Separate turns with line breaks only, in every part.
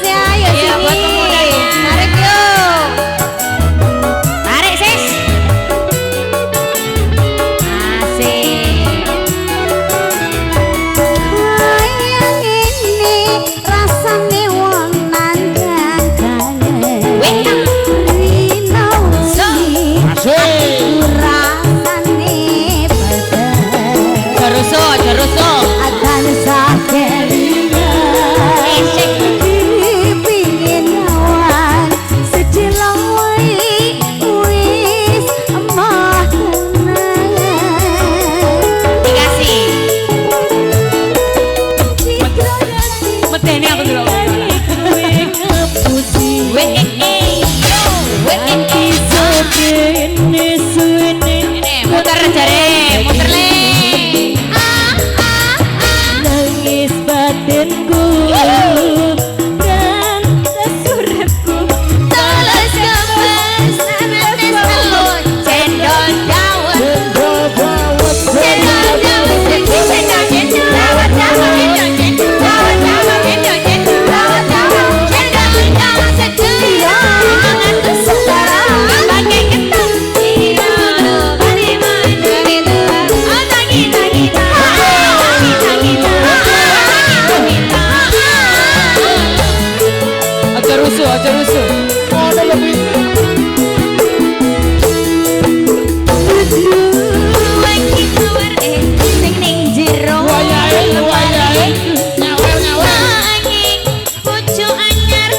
ya, ya
Iya, buat pemudanya.
Tarik yuk. Tarik sis. Asik. Hayang ini rasane wong nandang kale. Rino
Asik.
rasane pada.
Jeruso.
Akan sakelinga dipingin awan sejilong wae wis emah kenangan
Dikasih. Medeni aku dulu. Ini muter jare, muter le.
nangis batinku dan suratku
Tulus gemes, netes telur, cendol dawet.
Cendol dawet.
Cendol dawet, cendol dawet, cendol dawet, cendol dawet, cendol dawet sedunia. Tanganku sekarang pakai ketan. Iya, balik mana gitu. Oh, kita.
Aja rusuh. Ada lebih.
Lagi keluar sing ning jero.
Wayahe. Nyawel.
Nanging bojo anyar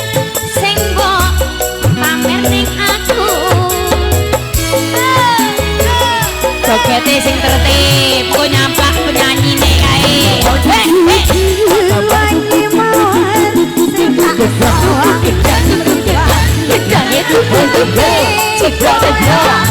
sing mbok pamer ning aku. Jogete sing tertib, kok nyampak penyanyine kae.
lagi mawar sing tak sawah
Gedang itu, gedang itu, gedang itu.